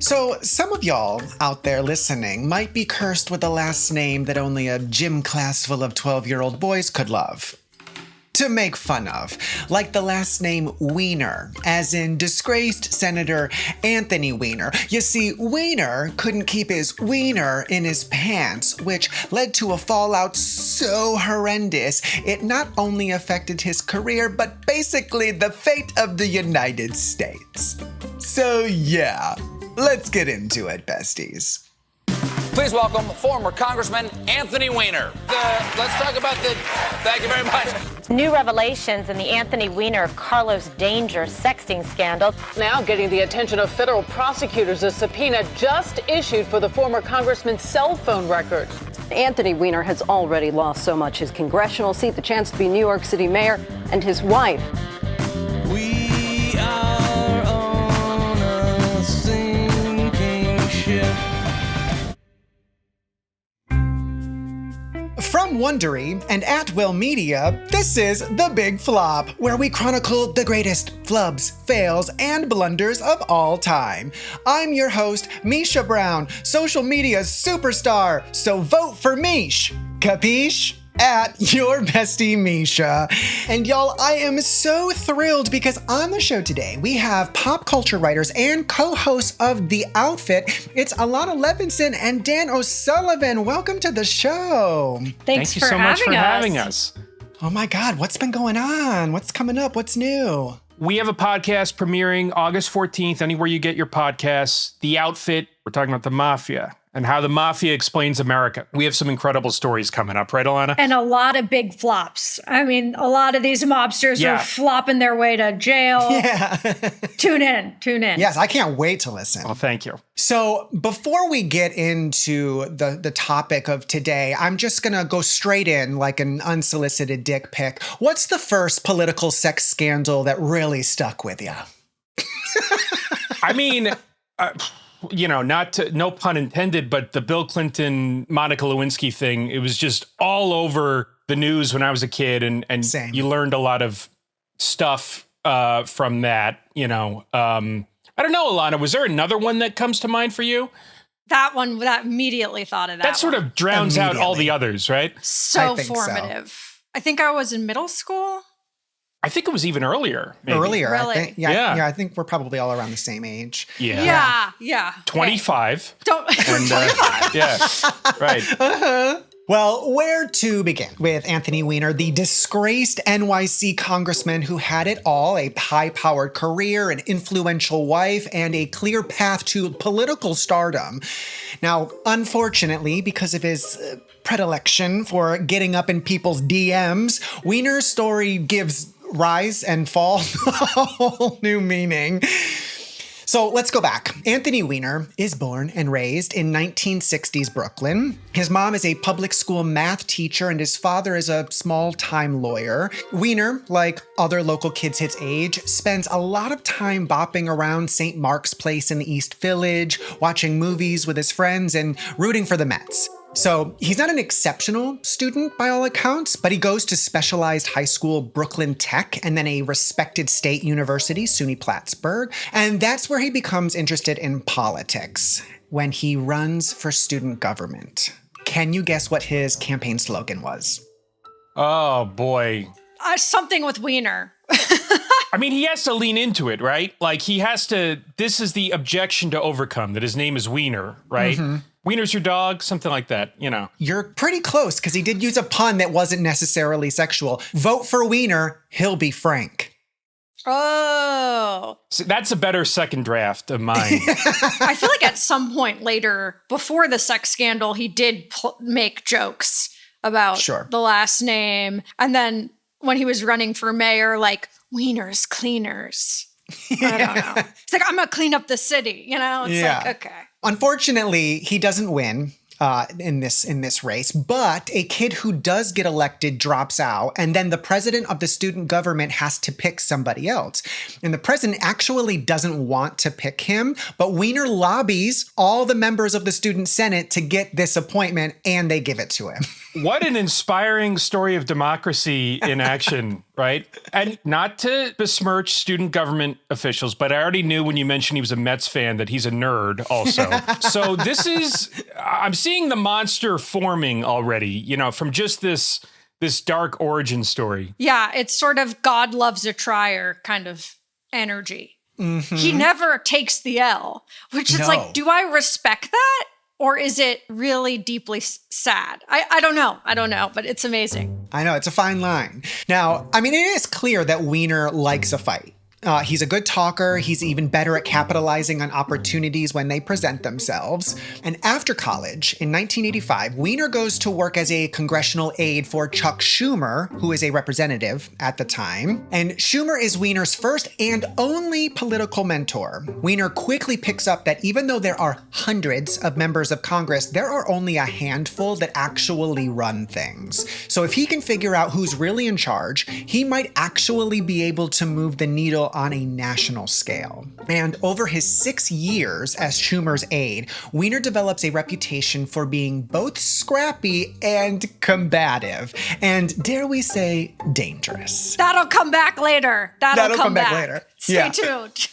So, some of y'all out there listening might be cursed with a last name that only a gym class full of 12-year-old boys could love. To make fun of, like the last name Weiner, as in disgraced Senator Anthony Weiner. You see, Weiner couldn't keep his wiener in his pants, which led to a fallout so horrendous, it not only affected his career, but basically the fate of the United States. So yeah, let's get into it, besties. Please welcome former Congressman Anthony Weiner. Let's talk about the... Thank you very much. New revelations in the Anthony Weiner Carlos Danger sexting scandal. Now getting the attention of federal prosecutors, a subpoena just issued for the former congressman's cell phone records. Anthony Weiner has already lost so much: his congressional seat, the chance to be New York City mayor, and his wife. We are on a sinking ship. From Wondery and At Will Media, this is The Big Flop, where we chronicle the greatest flubs, fails, and blunders of all time. I'm your host, Misha Brown, social media superstar, so vote for Mish. Capiche? At your bestie Misha. And y'all, I am so thrilled because on the show today, we have pop culture writers and co-hosts of The Outfit. It's Alana Levinson and Dan O'Sullivan. Welcome to the show. Thank you so much for having us. Oh my God, what's been going on? What's coming up? What's new? We have a podcast premiering August 14th, anywhere you get your podcasts. The Outfit, we're talking about the mafia and how the mafia explains America. We have some incredible stories coming up, right, Alana? And a lot of big flops. I mean, a lot of these mobsters are flopping their way to jail. Yeah. Tune in. Yes, I can't wait to listen. Well, thank you. So before we get into the topic of today, I'm just going to go straight in like an unsolicited dick pic. What's the first political sex scandal that really stuck with you? I mean... you know, no pun intended, but the Bill Clinton, Monica Lewinsky thing, it was just all over the news when I was a kid. And Same. You learned a lot of stuff from that, you know. I don't know, Alana, was there another one that comes to mind for you? That one, that immediately thought of that. That sort of drowns out all the others, right? So formative. So. I think I was in middle school. I think it was even earlier. Maybe. Earlier, really? I think. Yeah, I think we're probably all around the same age. Yeah. 25. Don't. 25. Yeah, right. Uh-huh. Well, where to begin with Anthony Weiner, the disgraced NYC congressman who had it all, a high-powered career, an influential wife, and a clear path to political stardom. Now, unfortunately, because of his predilection for getting up in people's DMs, Weiner's story gives rise and fall a whole new meaning. So let's go back. Anthony Weiner is born and raised in 1960s Brooklyn. His mom is a public school math teacher and his father is a small-time lawyer. Weiner, like other local kids his age, spends a lot of time bopping around St. Mark's Place in the East Village, watching movies with his friends and rooting for the Mets. So he's not an exceptional student by all accounts, but he goes to specialized high school Brooklyn Tech and then a respected state university, SUNY Plattsburgh. And that's where he becomes interested in politics when he runs for student government. Can you guess what his campaign slogan was? Oh, boy. Something with Weiner. I mean, he has to lean into it, right? Like he has to, this is the objection to overcome, that his name is Weiner, right? Mm-hmm. Weiner's your dog, something like that, you know. You're pretty close because he did use a pun that wasn't necessarily sexual. Vote for Weiner, he'll be Frank. Oh. So that's a better second draft of mine. I feel like at some point later, before the sex scandal, he did make jokes about the last name. And then when he was running for mayor, like, Weiner's cleaners. I don't know. It's like, I'm going to clean up the city, you know? It's like, okay. Unfortunately, he doesn't win in this race, but a kid who does get elected drops out, and then the president of the student government has to pick somebody else. And the president actually doesn't want to pick him, but Weiner lobbies all the members of the student senate to get this appointment, and they give it to him. What an inspiring story of democracy in action, right? And not to besmirch student government officials, but I already knew when you mentioned he was a Mets fan that he's a nerd also. So I'm seeing the monster forming already, from just this dark origin story. Yeah, it's sort of God loves a trier kind of energy. Mm-hmm. He never takes the L, which is like, do I respect that? Or is it really deeply sad? I don't know. I don't know, but it's amazing. I know, it's a fine line. Now, I mean, it is clear that Weiner likes a fight. He's a good talker. He's even better at capitalizing on opportunities when they present themselves. And after college, in 1985, Weiner goes to work as a congressional aide for Chuck Schumer, who is a representative at the time. And Schumer is Weiner's first and only political mentor. Weiner quickly picks up that even though there are hundreds of members of Congress, there are only a handful that actually run things. So if he can figure out who's really in charge, he might actually be able to move the needle on a national scale. And over his 6 years as Schumer's aide, Weiner develops a reputation for being both scrappy and combative, and dare we say, dangerous. That'll come back later. That'll come back later. Stay tuned.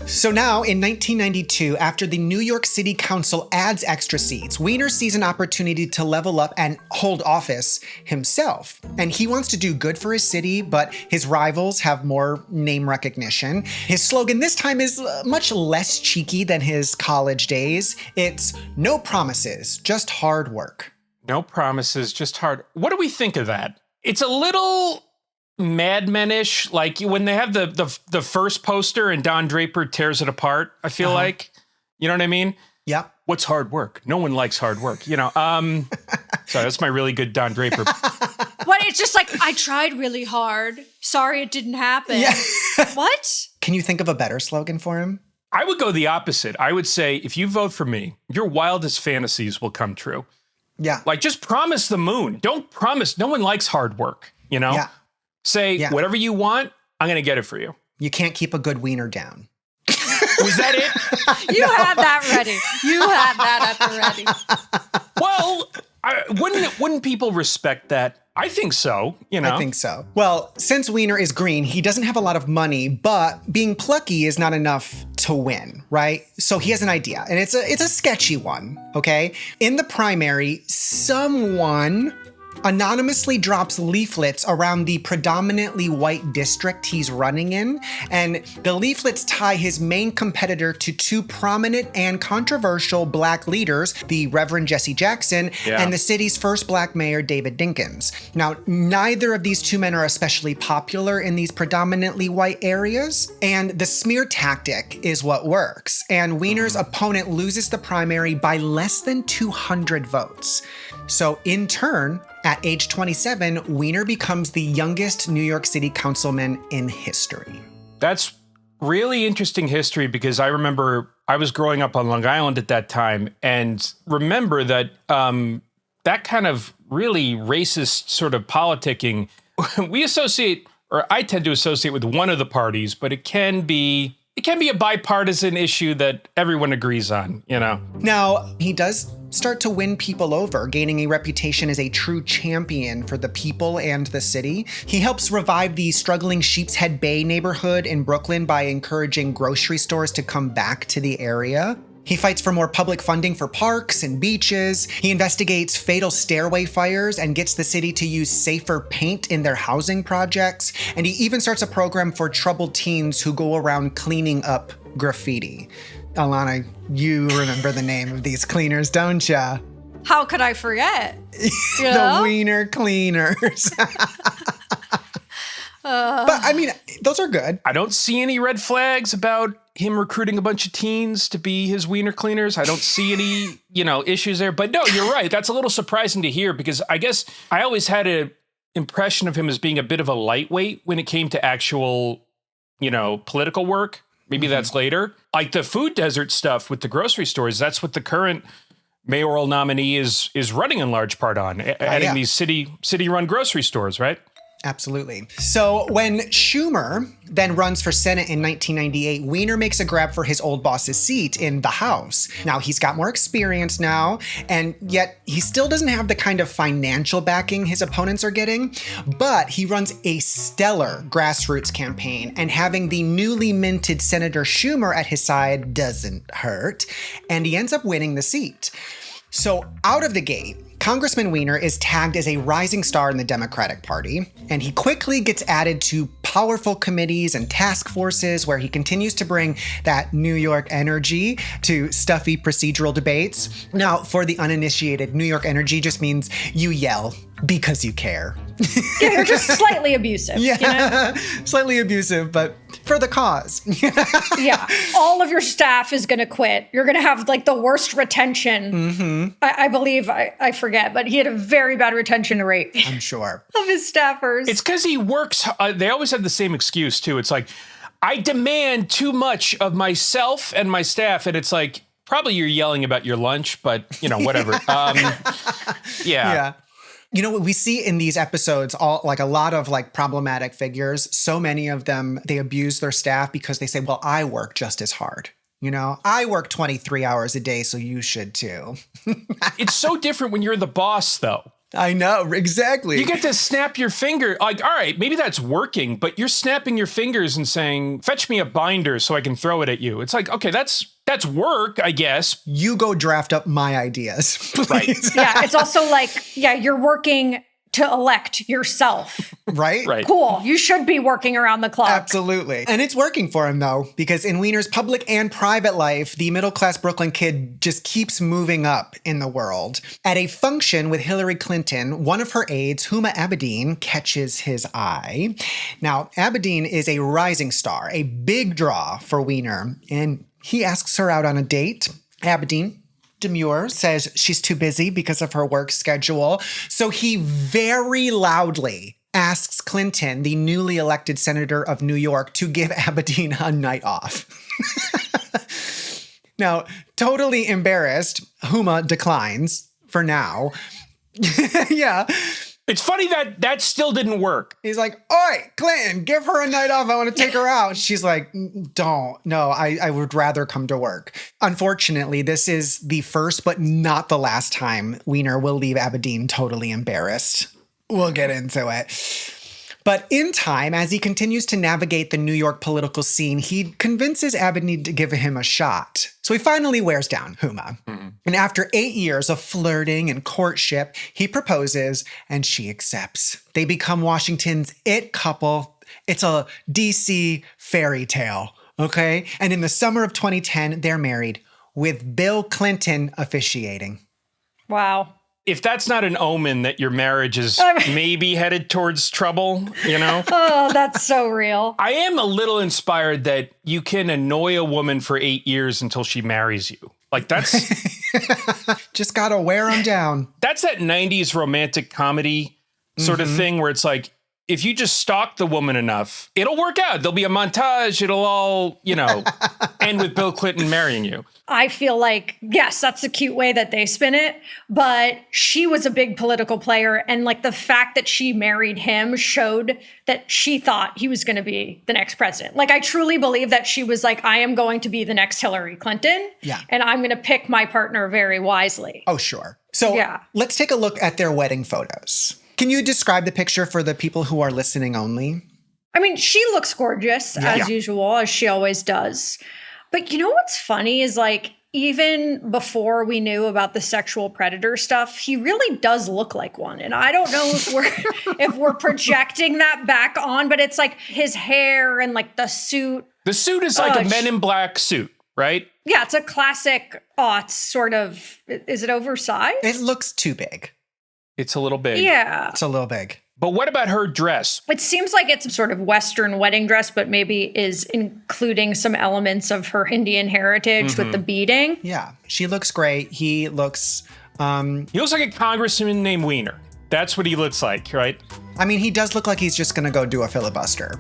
So now, in 1992, after the New York City Council adds extra seats, Weiner sees an opportunity to level up and hold office himself. And he wants to do good for his city, but his rivals have more name recognition. His slogan this time is much less cheeky than his college days. It's no promises, just hard work. No promises, just hard. What do we think of that? It's a little Mad Men-ish, like when they have the first poster and Don Draper tears it apart, I feel like. You know what I mean? Yeah. What's hard work? No one likes hard work, Sorry, that's my really good Don Draper. What? It's just like, I tried really hard. Sorry it didn't happen. Yeah. What? Can you think of a better slogan for him? I would go the opposite. I would say, if you vote for me, your wildest fantasies will come true. Yeah. Like, just promise the moon. Don't promise. No one likes hard work, Yeah. Say, whatever you want, I'm going to get it for you. You can't keep a good Weiner down. Was that it? You had that ready. You had that at the ready. Well, wouldn't people respect that? I think so, I think so. Well, since Weiner is green, he doesn't have a lot of money, but being plucky is not enough to win, right? So he has an idea, and it's a sketchy one, okay? In the primary, someone anonymously drops leaflets around the predominantly white district he's running in, and the leaflets tie his main competitor to two prominent and controversial black leaders, the Reverend Jesse Jackson and the city's first black mayor, David Dinkins. Now, neither of these two men are especially popular in these predominantly white areas, and the smear tactic is what works, and Weiner's opponent loses the primary by less than 200 votes. So in turn, at age 27, Weiner becomes the youngest New York City councilman in history. That's really interesting history, because I remember I was growing up on Long Island at that time, and remember that that kind of really racist sort of politicking, we associate, or I tend to associate with one of the parties, but it can be a bipartisan issue that everyone agrees on, Now, he does start to win people over, gaining a reputation as a true champion for the people and the city. He helps revive the struggling Sheepshead Bay neighborhood in Brooklyn by encouraging grocery stores to come back to the area. He fights for more public funding for parks and beaches. He investigates fatal stairway fires and gets the city to use safer paint in their housing projects. And he even starts a program for troubled teens who go around cleaning up graffiti. Alana, you remember the name of these cleaners, don't ya? How could I forget? The Weiner Cleaners. But I mean, those are good. I don't see any red flags about him recruiting a bunch of teens to be his Weiner Cleaners. I don't see any, issues there. But no, you're right. That's a little surprising to hear, because I guess I always had an impression of him as being a bit of a lightweight when it came to actual, political work. Maybe that's later. Like the food desert stuff with the grocery stores, that's what the current mayoral nominee is running in large part on, adding these city-run grocery stores, right? Absolutely. So when Schumer then runs for Senate in 1998, Weiner makes a grab for his old boss's seat in the House. Now, he's got more experience now, and yet he still doesn't have the kind of financial backing his opponents are getting, but he runs a stellar grassroots campaign, and having the newly minted Senator Schumer at his side doesn't hurt, and he ends up winning the seat. So out of the gate, Congressman Weiner is tagged as a rising star in the Democratic Party, and he quickly gets added to powerful committees and task forces where he continues to bring that New York energy to stuffy procedural debates. Now, for the uninitiated, New York energy just means you yell because you care. Yeah, you're just slightly abusive. Yeah, you know? Slightly abusive, but for the cause. Yeah, all of your staff is going to quit. You're going to have like the worst retention. Mm-hmm. I believe, I forget, but he had a very bad retention rate. I'm sure. Of his staffers. It's because he works. They always have the same excuse, too. It's like, I demand too much of myself and my staff. And it's like, probably you're yelling about your lunch, but, whatever. Yeah. You know what we see in these episodes, all like a lot of like problematic figures. So many of them, they abuse their staff because they say, well, I work just as hard. I work 23 hours a day, so you should too. It's so different when you're the boss, though. I know, exactly. You get to snap your finger. Like, all right, maybe that's working, but you're snapping your fingers and saying, fetch me a binder so I can throw it at you. It's like, okay, that's work, I guess. You go draft up my ideas, please. Right. Yeah, it's also like, you're working to elect yourself. Right? Right. Cool. You should be working around the clock. Absolutely. And it's working for him, though, because in Weiner's public and private life, the middle-class Brooklyn kid just keeps moving up in the world. At a function with Hillary Clinton, one of her aides, Huma catches his eye. Now, Abedin is a rising star, a big draw for Weiner, and he asks her out on a date. Abedin, demure, says she's too busy because of her work schedule. So he very loudly asks Clinton, the newly elected senator of New York, to give Abedin a night off. Now, totally embarrassed, Huma declines for now. Yeah. It's funny that still didn't work. He's like, oi, Clinton, give her a night off. I want to take her out. She's like, don't. No, I would rather come to work. Unfortunately, this is the first but not the last time Weiner will leave Abedin totally embarrassed. We'll get into it. But in time, as he continues to navigate the New York political scene, he convinces Abedin to give him a shot. So he finally wears down Huma. Mm-hmm. And after 8 years of flirting and courtship, he proposes and she accepts. They become Washington's it couple. It's a DC fairy tale, okay? And in the summer of 2010, they're married with Bill Clinton officiating. Wow. If that's not an omen that your marriage is maybe headed towards trouble, Oh, that's so real. I am a little inspired that you can annoy a woman for 8 years until she marries you. Like, that's... Just gotta wear them down. That's that 90s romantic comedy sort of thing where it's like, if you just stalk the woman enough, it'll work out. There'll be a montage. It'll all, end with Bill Clinton marrying you. I feel like, yes, that's a cute way that they spin it, but she was a big political player. And like the fact that she married him showed that she thought he was going to be the next president. Like, I truly believe that she was like, I am going to be the next Hillary Clinton. Yeah. And I'm going to pick my partner very wisely. Oh, sure. So let's take a look at their wedding photos. Can you describe the picture for the people who are listening only? I mean, she looks gorgeous as usual, as she always does. But you know what's funny is like, even before we knew about the sexual predator stuff, he really does look like one. And I don't know if we're projecting that back on, but it's like his hair and like the suit. The suit is like a Men in Black suit, right? Yeah, it's a classic aughts sort of. Is it oversized? It looks too big. It's a little big. Yeah. It's a little big. But what about her dress? It seems like it's a sort of Western wedding dress, but maybe is including some elements of her Indian heritage with the beading. Yeah, she looks great. He looks... He looks like a congressman named Weiner. That's what he looks like, right? I mean, he does look like he's just going to go do a filibuster.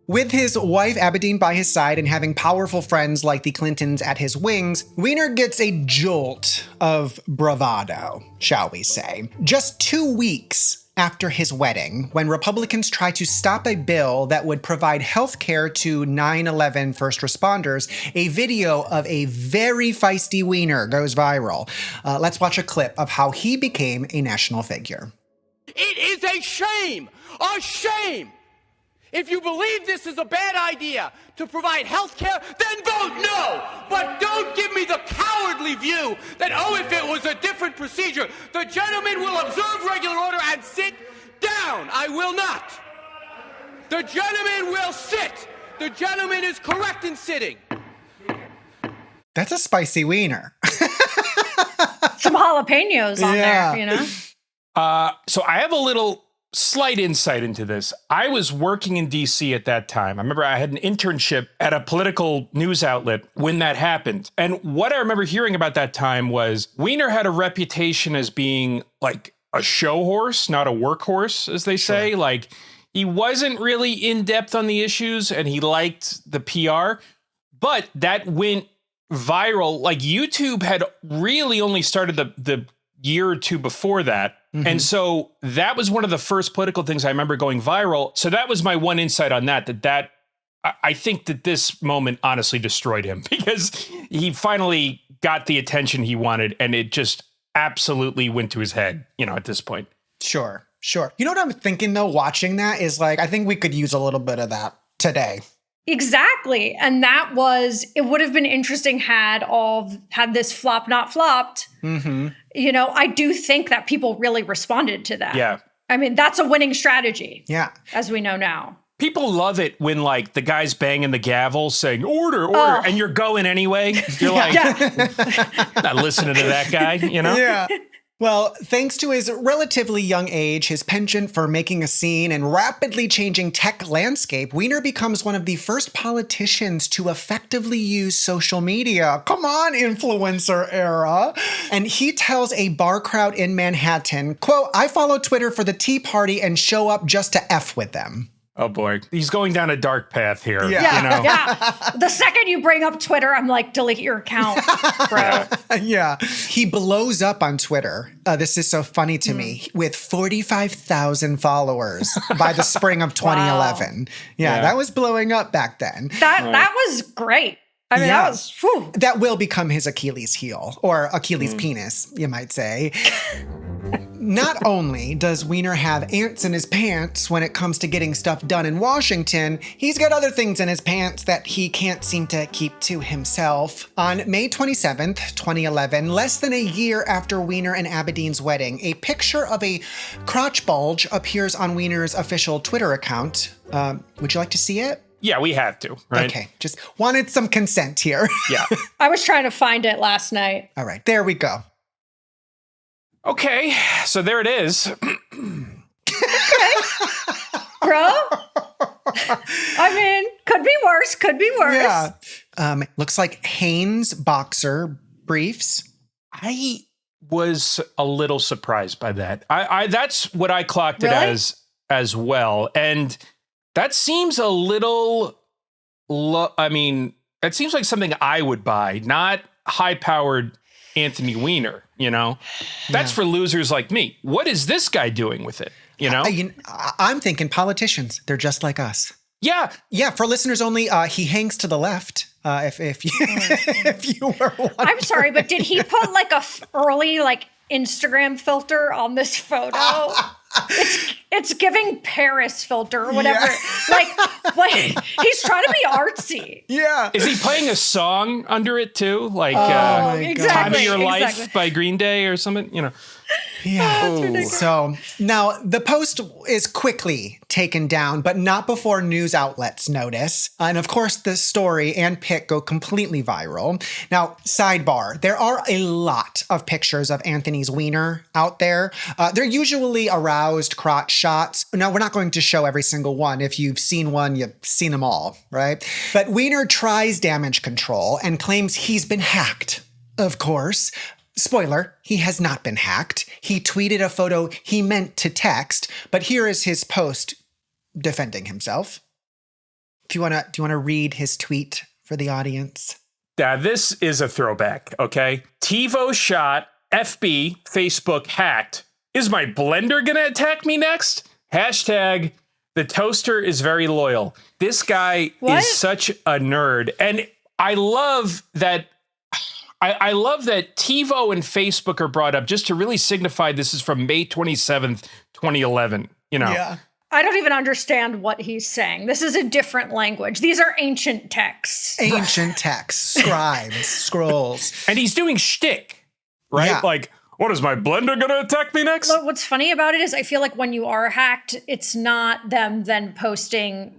With his wife Aberdeen by his side and having powerful friends like the Clintons at his wings, Weiner gets a jolt of bravado, shall we say. Just 2 weeks after his wedding, when Republicans try to stop a bill that would provide health care to 9/11 first responders, a video of a very feisty Weiner goes viral. Let's watch a clip of how he became a national figure. It is a shame! A shame! If you believe this is a bad idea to provide health care, then vote no! But don't give me the cowardly view that, if it was a different procedure, the gentleman will observe regular order and sit down. I will not. The gentleman will sit. The gentleman is correct in sitting. That's a spicy Weiner. Some jalapenos on there, you know? So I have a little slight insight into this. I was working in DC at that time. I remember I had an internship at a political news outlet when that happened. And what I remember hearing about that time was Weiner had a reputation as being like a show horse, not a workhorse, as they say. Sure. Like he wasn't really in depth on the issues and he liked the PR, but that went viral. Like YouTube had really only started the year or two before that. Mm-hmm. And so that was one of the first political things I remember going viral. So that was my one insight on that I think that this moment honestly destroyed him because he finally got the attention he wanted and it just absolutely went to his head, at this point. Sure. You know what I'm thinking though, watching that is like, I think we could use a little bit of that today. Exactly. And it would have been interesting had this flop not flopped. Mm-hmm. I do think that people really responded to that. Yeah. I mean, that's a winning strategy. Yeah. As we know now. People love it when like the guy's banging the gavel saying order, and you're going anyway. You're like, not listening to that guy, Yeah. Well, thanks to his relatively young age, his penchant for making a scene, and rapidly changing tech landscape, Weiner becomes one of the first politicians to effectively use social media. Come on, influencer era. And he tells a bar crowd in Manhattan, quote, "I follow Twitter for the Tea Party and show up just to F with them." Oh boy, he's going down a dark path here. Yeah. The second you bring up Twitter, I'm like, delete your account, bro. Yeah. He blows up on Twitter. This is so funny to me, with 45,000 followers by the spring of 2011. Wow. Yeah, that was blowing up back then. That was great. I mean, that was, whew. That will become his Achilles heel, or Achilles penis, you might say. Not only does Weiner have ants in his pants when it comes to getting stuff done in Washington, he's got other things in his pants that he can't seem to keep to himself. On May 27th, 2011, less than a year after Weiner and Aberdeen's wedding, a picture of a crotch bulge appears on Weiner's official Twitter account. Would you like to see it? Yeah, we have to, right? Okay, just wanted some consent here. Yeah. I was trying to find it last night. All right, there we go. Okay, so there it is. Okay. Bro? I mean, could be worse. Yeah. Looks like Hanes boxer briefs. I was a little surprised by that. I that's what I clocked it as well. And that seems a little, that seems like something I would buy, not high-powered Anthony Weiner, That's for losers like me. What is this guy doing with it, I'm thinking politicians. They're just like us. Yeah. Yeah, for listeners only, he hangs to the left, if you were wondering. I'm sorry, but did he put like a early Instagram filter on this photo? It's giving Paris filter or whatever. Yeah. Like he's trying to be artsy. Yeah. Is he playing a song under it too? Like exactly, Time of Your Life by Green Day or something, Yeah. So now the post is quickly taken down, but not before news outlets notice. And of course, the story and pic go completely viral. Now, sidebar, there are a lot of pictures of Anthony's wiener out there. They're usually aroused crotch shots. Now, we're not going to show every single one. If you've seen one, you've seen them all, right? But Weiner tries damage control and claims he's been hacked. Of course. Spoiler, he has not been hacked. He tweeted a photo he meant to text, but here is his post defending himself. Do you want to read his tweet for the audience? Yeah, this is a throwback, okay? TiVo shot, FB, Facebook hacked. Is my blender gonna attack me next? Hashtag, the toaster is very loyal. This guy is such a nerd. And I love that. I love that TiVo and Facebook are brought up just to really signify this is from May 27th, 2011. You know? Yeah. I don't even understand what he's saying. This is a different language. These are ancient texts. Ancient texts, scribes, scrolls. And he's doing shtick, right? Yeah. Like, what is my blender going to attack me next? Look, what's funny about it is I feel like when you are hacked, it's not them then posting,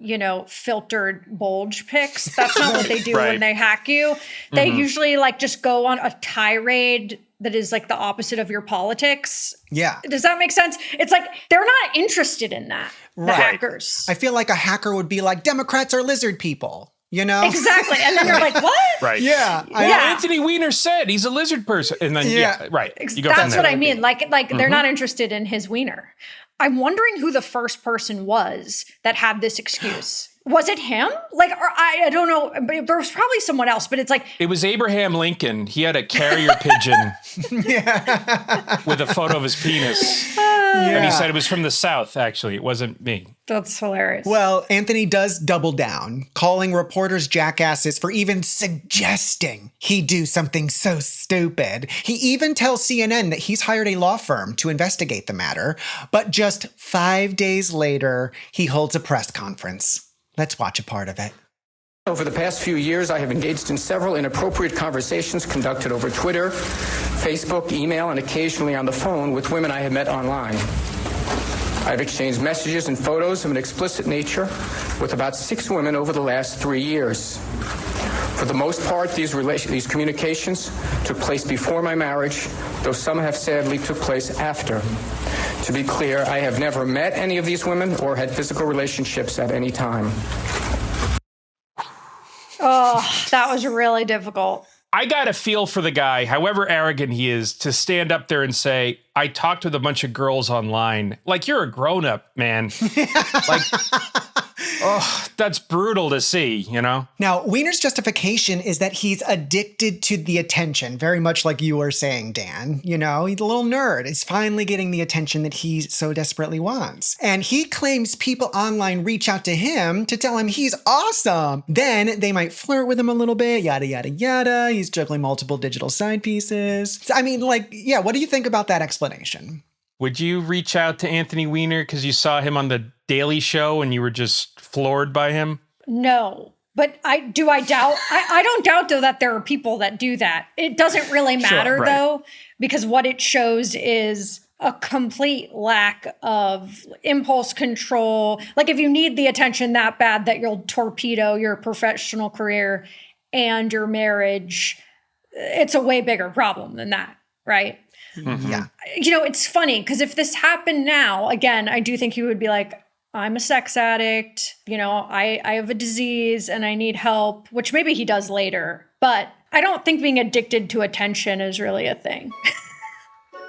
filtered bulge pics. That's not what they do when they hack you. They usually just go on a tirade that is the opposite of your politics. Yeah. Does that make sense? It's like they're not interested in that, the hackers. I feel like a hacker would be like, Democrats are lizard people, Exactly. And then you're like, what? Right. Yeah. Anthony Weiner said he's a lizard person. And then, right. You go That's what I mean. They're not interested in his wiener. I'm wondering who the first person was that had this excuse. Was it him? I don't know. But there was probably someone else, but it's it was Abraham Lincoln. He had a carrier pigeon with a photo of his penis. And he said it was from the South, actually. It wasn't me. That's hilarious. Well, Anthony does double down, calling reporters jackasses for even suggesting he do something so stupid. He even tells CNN that he's hired a law firm to investigate the matter. But just 5 days later, he holds a press conference. Let's watch a part of it. Over the past few years, I have engaged in several inappropriate conversations conducted over Twitter, Facebook, email, and occasionally on the phone with women I have met online. I've exchanged messages and photos of an explicit nature with about 6 women over the last 3 years. For the most part, these communications took place before my marriage, though some have sadly took place after. To be clear, I have never met any of these women or had physical relationships at any time. Oh, that was really difficult. I got a feel for the guy, however arrogant he is, to stand up there and say, I talked with a bunch of girls online. You're a grown-up, man. That's brutal to see, Now, Weiner's justification is that he's addicted to the attention, very much like you were saying, Dan. He's a little nerd. He's finally getting the attention that he so desperately wants. And he claims people online reach out to him to tell him he's awesome. Then they might flirt with him a little bit, yada, yada, yada. He's juggling multiple digital side pieces. I mean, what do you think about that explanation? Would you reach out to Anthony Weiner because you saw him on The Daily Show and you were just floored by him? No. But I doubt, I don't doubt though that there are people that do that. It doesn't really matter though, because what it shows is a complete lack of impulse control. If you need the attention that bad that you'll torpedo your professional career and your marriage, it's a way bigger problem than that, right? Mm-hmm. Yeah. It's funny because if this happened now, again, I do think he would be like, I'm a sex addict, I have a disease and I need help, which maybe he does later. But I don't think being addicted to attention is really a thing.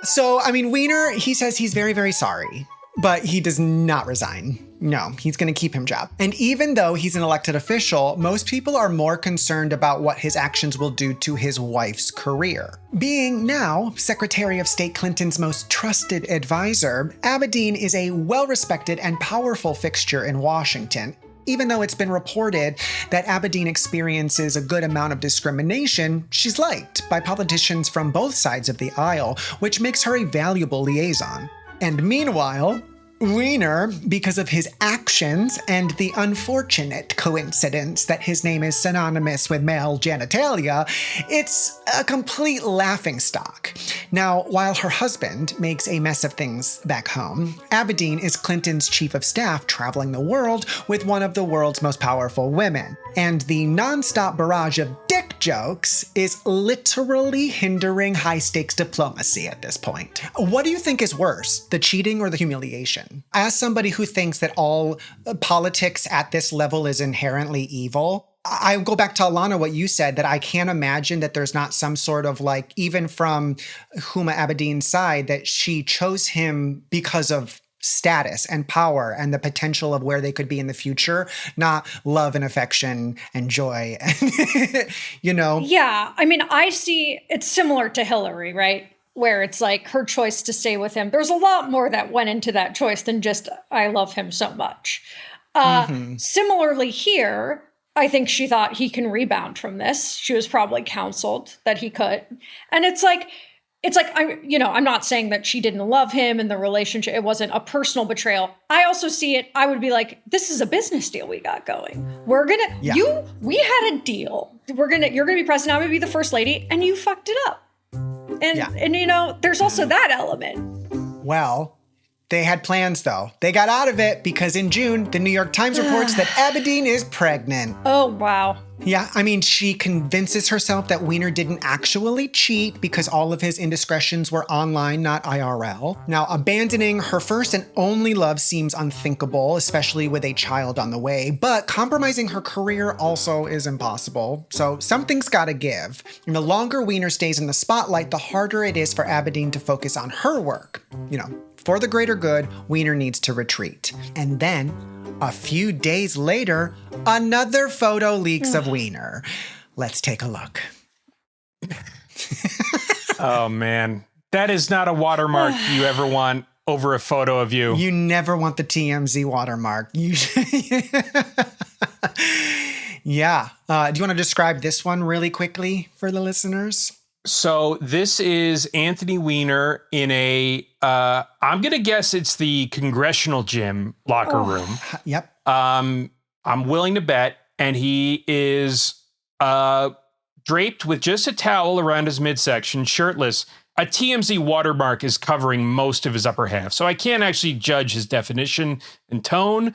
So, Weiner, he says he's very, very sorry, but he does not resign. No, he's going to keep his job. And even though he's an elected official, most people are more concerned about what his actions will do to his wife's career. Being now Secretary of State Clinton's most trusted advisor, Abedin is a well-respected and powerful fixture in Washington. Even though it's been reported that Abedin experiences a good amount of discrimination, she's liked by politicians from both sides of the aisle, which makes her a valuable liaison. And meanwhile, Weiner, because of his actions and the unfortunate coincidence that his name is synonymous with male genitalia, it's a complete laughingstock. Now, while her husband makes a mess of things back home, Abedin is Clinton's chief of staff traveling the world with one of the world's most powerful women. And the nonstop barrage of dick jokes is literally hindering high-stakes diplomacy at this point. What do you think is worse, the cheating or the humiliation? As somebody who thinks that all politics at this level is inherently evil, I go back to Alana, what you said, that I can't imagine that there's not some sort of even from Huma Abedin's side, that she chose him because of status and power and the potential of where they could be in the future, not love and affection and joy. You know? Yeah. I mean, I see it's similar to Hillary, right? Where it's like her choice to stay with him. There's a lot more that went into that choice than just, I love him so much. Similarly here, I think she thought he can rebound from this. She was probably counseled that he could. And it's like, I'm not saying that she didn't love him and the relationship, it wasn't a personal betrayal. I also see it, I would be like, this is a business deal we got going. We had a deal. You're gonna be president, I'm gonna be the first lady, and you fucked it up. And you know, there's also that element. Well, they had plans though. They got out of it because in June, the New York Times reports that Abedin is pregnant. Oh, wow. Yeah, I mean, she convinces herself that Weiner didn't actually cheat because all of his indiscretions were online, not IRL. Now, abandoning her first and only love seems unthinkable, especially with a child on the way, but compromising her career also is impossible. So something's gotta give. And the longer Weiner stays in the spotlight, the harder it is for Abedin to focus on her work. You know, for the greater good, Weiner needs to retreat. And then, a few days later, another photo leaks of Weiner. Let's take a look. Oh, man. That is not a watermark you ever want over a photo of you. You never want the TMZ watermark. Yeah. Do you want to describe this one really quickly for the listeners? So this is Anthony Weiner in a, I'm going to guess it's the congressional gym locker room. Yep. I'm willing to bet. And he is draped with just a towel around his midsection, shirtless. A TMZ watermark is covering most of his upper half. So I can't actually judge his definition and tone.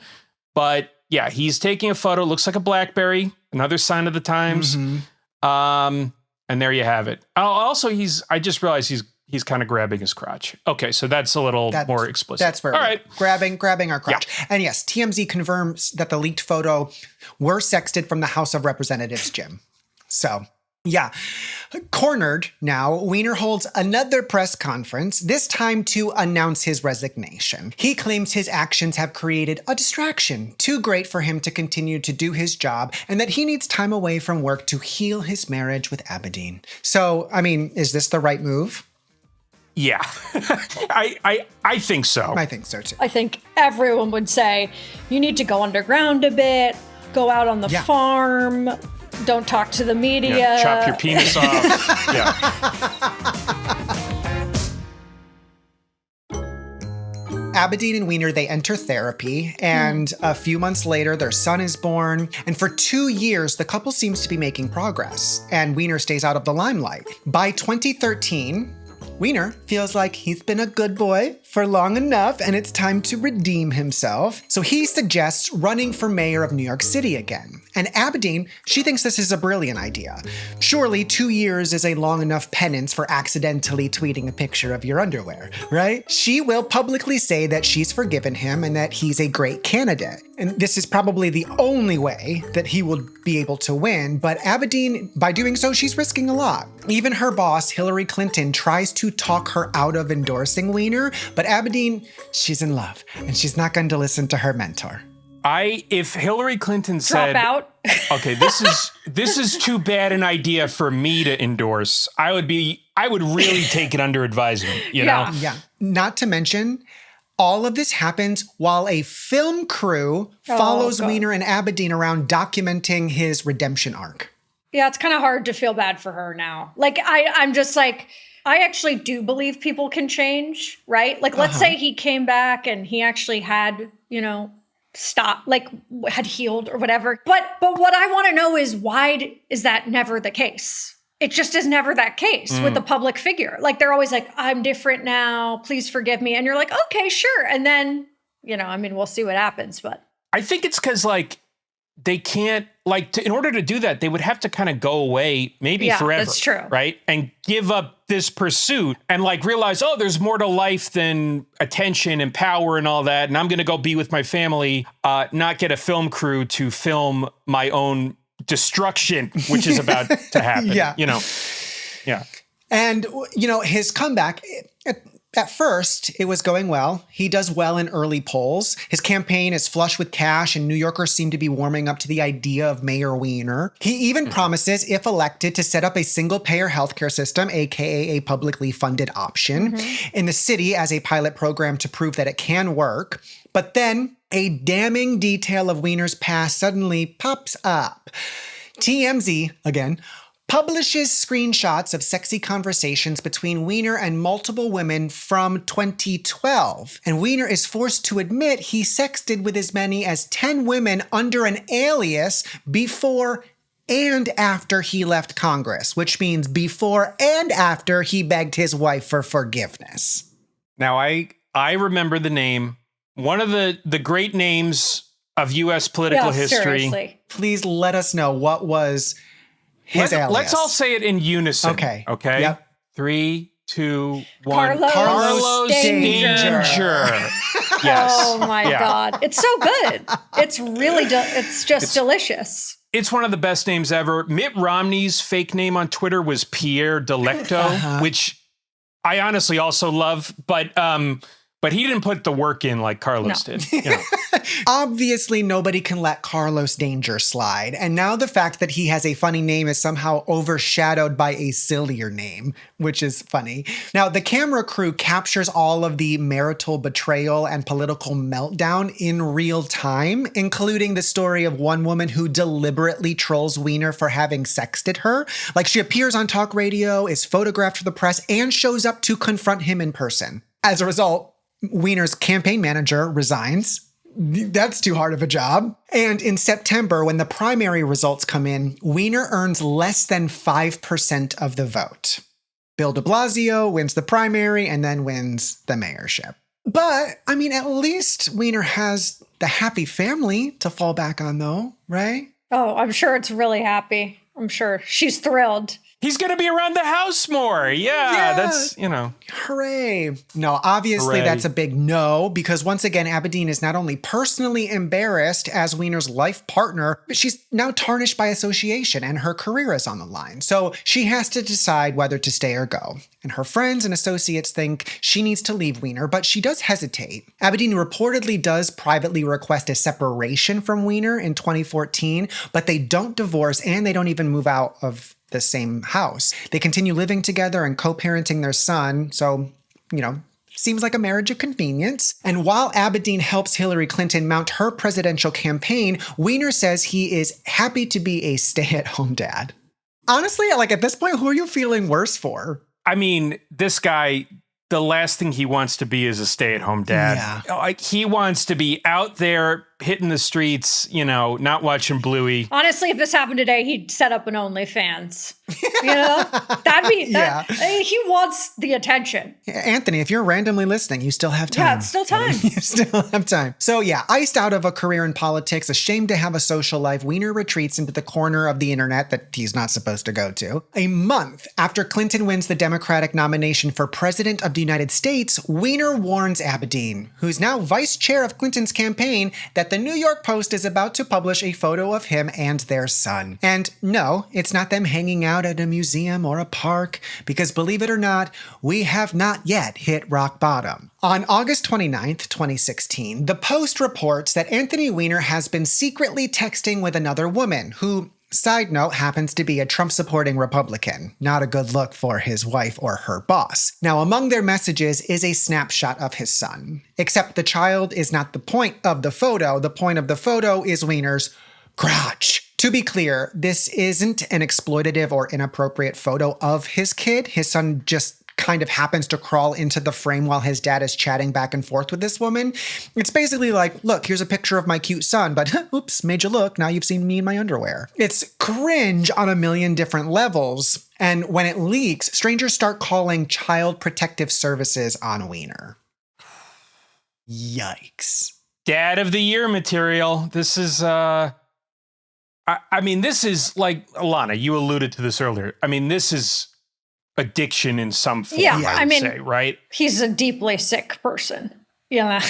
But yeah, he's taking a photo. Looks like a BlackBerry, another sign of the times. Mm-hmm. And there you have it. Also, I just realized he's kind of grabbing his crotch. Okay, so that's a little more explicit. That's where grabbing our crotch. Yeah. And yes, TMZ confirms that the leaked photo were sexted from the House of Representatives gym. So, yeah. Cornered now, Weiner holds another press conference, this time to announce his resignation. He claims his actions have created a distraction too great for him to continue to do his job, and that he needs time away from work to heal his marriage with Abedin. So, I mean, is this the right move? Yeah, I think so. I think so too. I think everyone would say you need to go underground a bit, go out on the farm, don't talk to the media. Yeah, chop your penis off. Yeah. Abedin and Weiner, they enter therapy, and a few months later, their son is born. And for 2 years, the couple seems to be making progress, and Weiner stays out of the limelight. By 2013, Weiner feels like he's been a good boy for long enough and it's time to redeem himself. So he suggests running for mayor of New York City again. And Abedin, she thinks this is a brilliant idea. Surely 2 years is a long enough penance for accidentally tweeting a picture of your underwear, right? She will publicly say that she's forgiven him and that he's a great candidate. And this is probably the only way that he will be able to win. But Abedin, by doing so, she's risking a lot. Even her boss, Hillary Clinton, tries to talk her out of endorsing Weiner, but Abedin, she's in love and she's not going to listen to her mentor. If Hillary Clinton said, drop out. Okay, this is too bad an idea for me to endorse, I would really take it under advisement, you know? Yeah. Not to mention, all of this happens while a film crew follows Weiner and Abedin around documenting his redemption arc. Yeah, it's kind of hard to feel bad for her now. Like, I'm just like, I actually do believe people can change, right? Like, let's say he came back and he actually had, had healed or whatever. But what I want to know is, why is that never the case? It just is never that case with the public figure. Like, they're always like, I'm different now, please forgive me. And you're like, okay, sure. And then, we'll see what happens. But I think it's because, they can't, in order to do that, they would have to kind of go away maybe forever. That's true. Right? And give up this pursuit and realize, there's more to life than attention and power and all that. And I'm going to go be with my family, not get a film crew to film my own destruction, which is about to happen. Yeah. And, his comeback, At first, it was going well. He does well in early polls. His campaign is flush with cash, and New Yorkers seem to be warming up to the idea of Mayor Weiner. He even promises, if elected, to set up a single-payer healthcare system, aka a publicly funded option, in the city as a pilot program to prove that it can work. But then, a damning detail of Weiner's past suddenly pops up. TMZ, again, publishes screenshots of sexy conversations between Weiner and multiple women from 2012. And Weiner is forced to admit he sexted with as many as 10 women under an alias before and after he left Congress, which means before and after he begged his wife for forgiveness. Now, I remember the name, one of the great names of U.S. political history. Seriously. Please let us know what was his alias. Let's all say it in unison. Okay. Yep. 3, 2, 1. Carlos Danger. Yes. Oh my God. It's so good. It's really, it's just delicious. It's one of the best names ever. Mitt Romney's fake name on Twitter was Pierre Delecto, which I honestly also love, but he didn't put the work in like Carlos did. You know. Obviously, nobody can let Carlos Danger slide. And now the fact that he has a funny name is somehow overshadowed by a sillier name, which is funny. Now, the camera crew captures all of the marital betrayal and political meltdown in real time, including the story of one woman who deliberately trolls Weiner for having sexted her. Like, she appears on talk radio, is photographed for the press, and shows up to confront him in person. As a result, Weiner's campaign manager resigns. That's too hard of a job. And in September, when the primary results come in, Weiner earns less than 5% of the vote. Bill de Blasio wins the primary and then wins the mayorship. But, I mean, at least Weiner has the happy family to fall back on, though, right? Oh, I'm sure it's really happy. I'm sure she's thrilled. He's going to be around the house more. Yeah, that's, Hooray. No, obviously that's a big no, because once again, Abedin is not only personally embarrassed as Weiner's life partner, but she's now tarnished by association and her career is on the line. So she has to decide whether to stay or go. And her friends and associates think she needs to leave Weiner, but she does hesitate. Abedin reportedly does privately request a separation from Weiner in 2014, but they don't divorce and they don't even move out of the same house. They continue living together and co-parenting their son, so, seems like a marriage of convenience. And while Abedin helps Hillary Clinton mount her presidential campaign, Weiner says he is happy to be a stay-at-home dad. Honestly, at this point, who are you feeling worse for? I mean, this guy, the last thing he wants to be is a stay-at-home dad. Yeah. He wants to be out there hitting the streets, not watching Bluey. Honestly, if this happened today, he'd set up an OnlyFans. That'd be, he wants the attention. Anthony, if you're randomly listening, you still have time. Yeah, it's still time. You still have time. So iced out of a career in politics, ashamed to have a social life, Weiner retreats into the corner of the internet that he's not supposed to go to. A month after Clinton wins the Democratic nomination for president of the United States, Weiner warns Abedin, who's now vice chair of Clinton's campaign, that the New York Post is about to publish a photo of him and their son. And no, it's not them hanging out at a museum or a park, because believe it or not, we have not yet hit rock bottom. On August 29th, 2016, the Post reports that Anthony Weiner has been secretly texting with another woman who, side note, happens to be a Trump-supporting Republican. Not a good look for his wife or her boss. Now, among their messages is a snapshot of his son. Except the child is not the point of the photo. The point of the photo is Weiner's crotch. To be clear, this isn't an exploitative or inappropriate photo of his kid. His son just kind of happens to crawl into the frame while his dad is chatting back and forth with this woman. It's basically like, look, here's a picture of my cute son, but oops, made you look. Now you've seen me in my underwear. It's cringe on a million different levels. And when it leaks, strangers start calling Child Protective Services on Weiner. Yikes. Dad of the Year material. This is, I mean, this is like, Alana, you alluded to this earlier. I mean, this is addiction in some form, I would say, right? He's a deeply sick person. Yeah,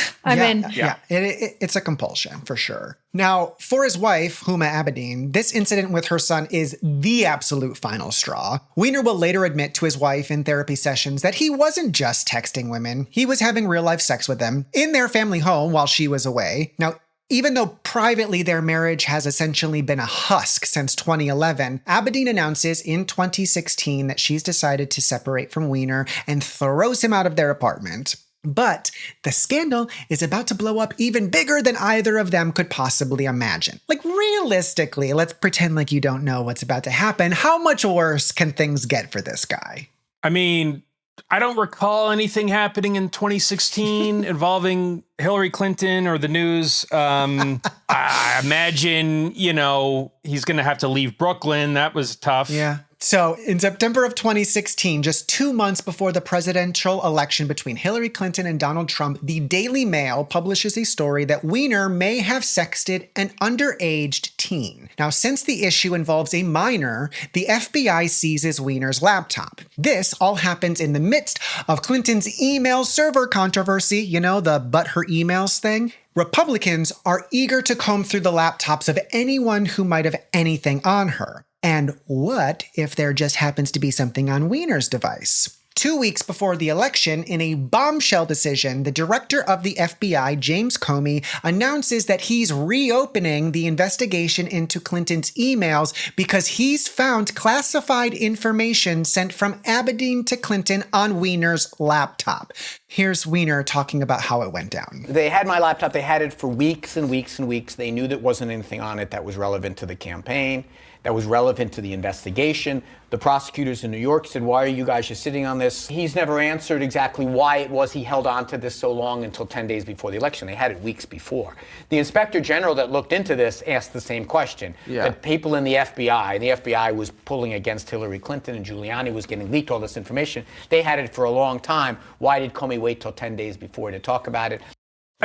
it's a compulsion for sure. Now, for his wife, Huma Abedin, this incident with her son is the absolute final straw. Weiner will later admit to his wife in therapy sessions that he wasn't just texting women, he was having real-life sex with them in their family home while she was away. Now, even though privately their marriage has essentially been a husk since 2011, Abedin announces in 2016 that she's decided to separate from Weiner and throws him out of their apartment. But the scandal is about to blow up even bigger than either of them could possibly imagine. Like, realistically, let's pretend like you don't know what's about to happen. How much worse can things get for this guy? I mean, I don't recall anything happening in 2016 involving Hillary Clinton or the news. I imagine, he's going to have to leave Brooklyn. That was tough. Yeah. So in September of 2016, just 2 months before the presidential election between Hillary Clinton and Donald Trump, the Daily Mail publishes a story that Weiner may have sexted an underaged teen. Now, since the issue involves a minor, the FBI seizes Weiner's laptop. This all happens in the midst of Clinton's email server controversy, the but her emails thing. Republicans are eager to comb through the laptops of anyone who might have anything on her. And what if there just happens to be something on Weiner's device? 2 weeks before the election, in a bombshell decision, the director of the FBI, James Comey, announces that he's reopening the investigation into Clinton's emails because he's found classified information sent from Abedin to Clinton on Weiner's laptop. Here's Weiner talking about how it went down. They had my laptop. They had it for weeks and weeks and weeks. They knew there wasn't anything on it that was relevant to the campaign, that was relevant to the investigation. The prosecutors in New York said, why are you guys just sitting on this? He's never answered exactly why it was he held on to this so long until 10 days before the election. They had it weeks before. The inspector general that looked into this asked the same question. That people in the FBI was pulling against Hillary Clinton and Giuliani was getting leaked all this information. They had it for a long time. Why did Comey wait till 10 days before to talk about it?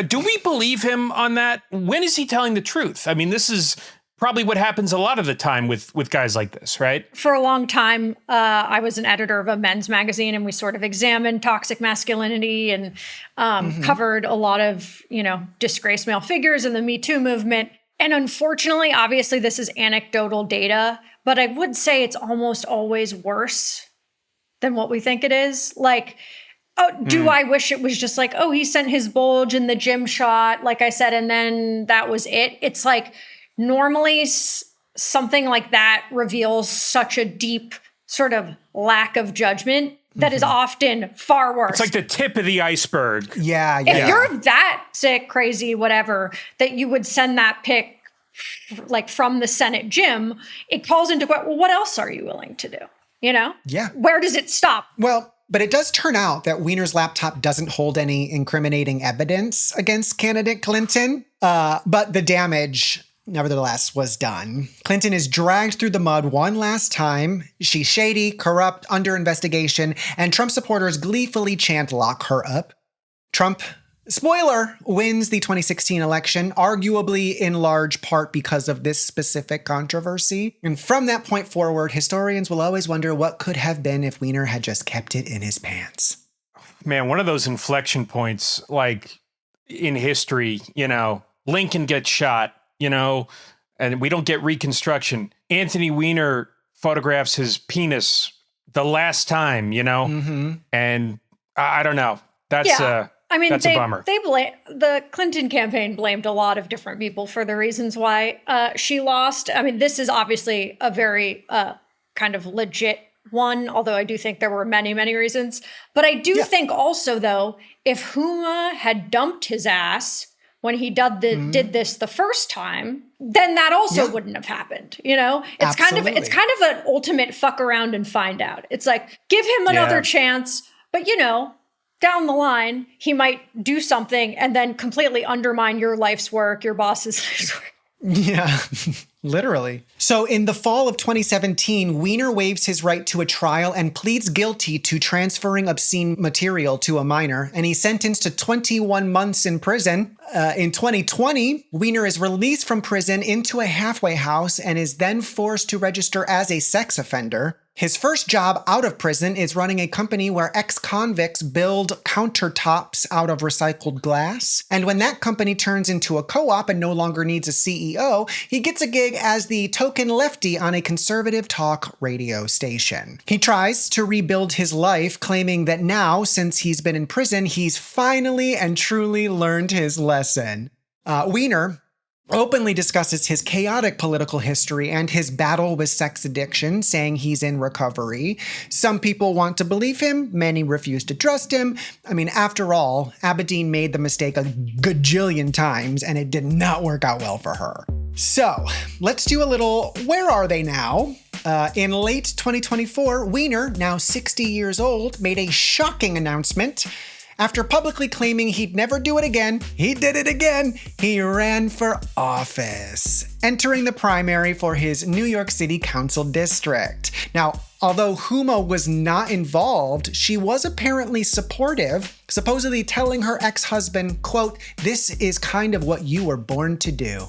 Do we believe him on that? When is he telling the truth? I mean, this is probably what happens a lot of the time with guys like this, right? For a long time, I was an editor of a men's magazine, and we sort of examined toxic masculinity and covered a lot of, disgraced male figures in the Me Too movement. And unfortunately, obviously, this is anecdotal data, but I would say it's almost always worse than what we think it is. Like, I wish it was just like, he sent his bulge in the gym shot, like I said, and then that was it. It's like, normally, something like that reveals such a deep sort of lack of judgment that is often far worse. It's like the tip of the iceberg. Yeah. If you're that sick, crazy, whatever, that you would send that pic like from the Senate gym, it calls into question, well, what else are you willing to do? Yeah. Where does it stop? Well, but it does turn out that Weiner's laptop doesn't hold any incriminating evidence against candidate Clinton, but the damage, nevertheless, was done. Clinton is dragged through the mud one last time. She's shady, corrupt, under investigation, and Trump supporters gleefully chant, "Lock her up." Trump, spoiler, wins the 2016 election, arguably in large part because of this specific controversy. And from that point forward, historians will always wonder what could have been if Weiner had just kept it in his pants. Man, one of those inflection points, like in history, Lincoln gets shot, and we don't get Reconstruction. Anthony Weiner photographs his penis the last time, and I don't know. That's that's a bummer. The Clinton campaign blamed a lot of different people for the reasons why she lost. I mean, this is obviously a very kind of legit one, although I do think there were many, many reasons. But I do think also, though, if Huma had dumped his ass when he did this the first time, then that also wouldn't have happened. It's kind of an ultimate fuck around and find out. It's like, give him another chance, but down the line, he might do something and then completely undermine your life's work, your boss's life's work. Yeah. Literally. So in the fall of 2017, Weiner waives his right to a trial and pleads guilty to transferring obscene material to a minor, and he's sentenced to 21 months in prison. In 2020, Weiner is released from prison into a halfway house and is then forced to register as a sex offender. His first job out of prison is running a company where ex-convicts build countertops out of recycled glass. And when that company turns into a co-op and no longer needs a CEO, he gets a gig as the token lefty on a conservative talk radio station. He tries to rebuild his life, claiming that now, since he's been in prison, he's finally and truly learned his lesson. Weiner openly discusses his chaotic political history and his battle with sex addiction, saying he's in recovery. Some people want to believe him, many refuse to trust him. I mean, after all, Abedin made the mistake a gajillion times, and it did not work out well for her. So, let's do a little where are they now? In late 2024, Weiner, now 60 years old, made a shocking announcement. After publicly claiming he'd never do it again, he did it again. He ran for office, entering the primary for his New York City Council district. Now, although Huma was not involved, she was apparently supportive, supposedly telling her ex-husband, quote, "This is kind of what you were born to do."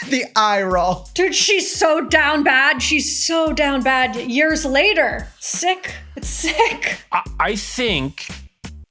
The eye roll. Dude, she's so down bad. She's so down bad years later. Sick. It's sick. I think,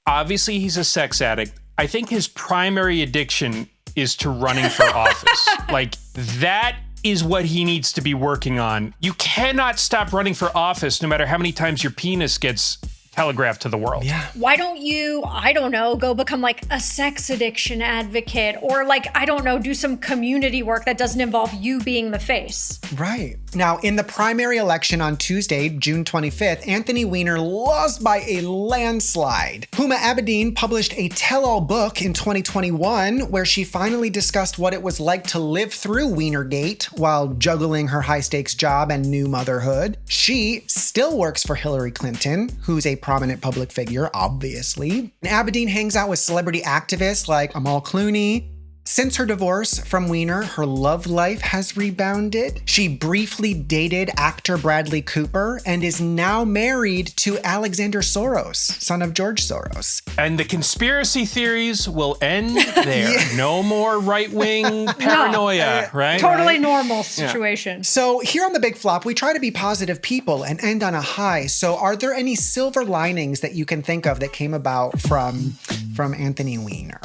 obviously he's a sex addict. I think his primary addiction is to running for office. Like, that is what he needs to be working on. You cannot stop running for office no matter how many times your penis gets telegraphed to the world. Yeah. Why don't you, I don't know, go become like a sex addiction advocate, or like, I don't know, do some community work that doesn't involve you being the face? Right. Now, in the primary election on Tuesday, June 25th, Anthony Weiner lost by a landslide. Huma Abedin published a tell-all book in 2021 where she finally discussed what it was like to live through Weinergate while juggling her high-stakes job and new motherhood. She still works for Hillary Clinton, who's a prominent public figure, obviously. And Abedin hangs out with celebrity activists like Amal Clooney. Since her divorce from Weiner, her love life has rebounded. She briefly dated actor Bradley Cooper and is now married to Alexander Soros, son of George Soros. And the conspiracy theories will end there. Yeah. No more right-wing paranoia, right? Totally normal situation. Yeah. So here on The Big Flop, we try to be positive people and end on a high. So are there any silver linings that you can think of that came about from Anthony Weiner?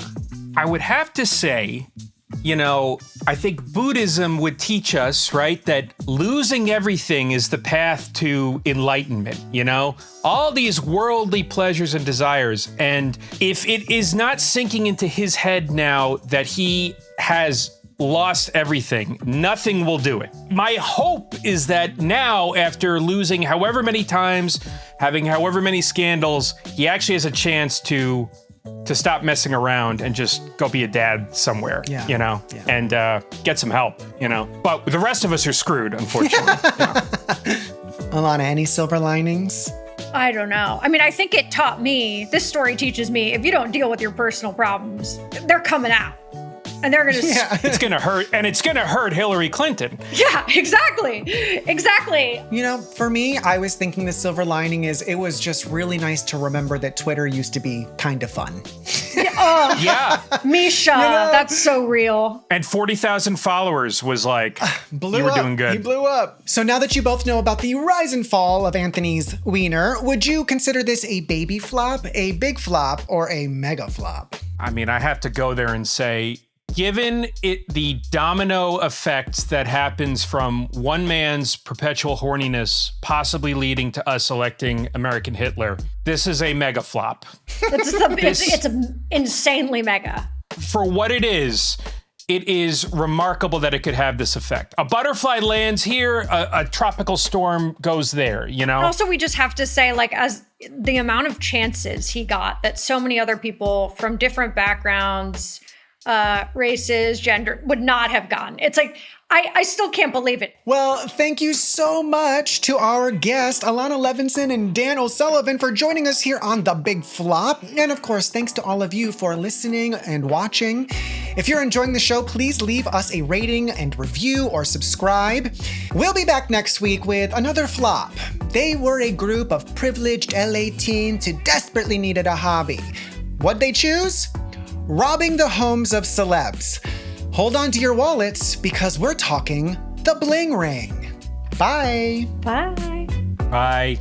I would have to say, you know, I think Buddhism would teach us, right, that losing everything is the path to enlightenment, you know? All these worldly pleasures and desires. And if it is not sinking into his head now that he has lost everything, nothing will do it. My hope is that now, after losing however many times, having however many scandals, he actually has a chance to stop messing around and just go be a dad somewhere, you know, and get some help, you know. But the rest of us are screwed, unfortunately. Alana, any silver linings? I don't know. I mean, I think it taught me, this story teaches me, if you don't deal with your personal problems, they're coming out. And they're going to... Yeah. It's going to hurt. And it's going to hurt Hillary Clinton. Yeah, exactly. Exactly. You know, for me, I was thinking the silver lining is it was just really nice to remember that Twitter used to be kind of fun. Oh, yeah. Misha, you know, that's so real. And 40,000 followers was like, you were doing good. He blew up. So now that you both know about the rise and fall of Anthony's Weiner, would you consider this a baby flop, a big flop, or a mega flop? I mean, I have to go there and say, given the domino effect that happens from one man's perpetual horniness, possibly leading to us electing American Hitler, this is a mega flop. It's insanely mega. For what it is remarkable that it could have this effect. A butterfly lands here, a tropical storm goes there, you know? Also, we just have to say, like, as the amount of chances he got that so many other people from different backgrounds races, gender, would not have gone. It's like, I still can't believe it. Well, thank you so much to our guests, Alana Levinson and Dan O'Sullivan, for joining us here on The Big Flop. And of course, thanks to all of you for listening and watching. If you're enjoying the show, please leave us a rating and review or subscribe. We'll be back next week with another flop. They were a group of privileged LA teens who desperately needed a hobby. What'd they choose? Robbing the homes of celebs. Hold on to your wallets because we're talking the bling ring. Bye. Bye. Bye.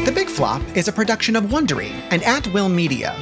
The Big Flop is a production of Wondery and At Will Media.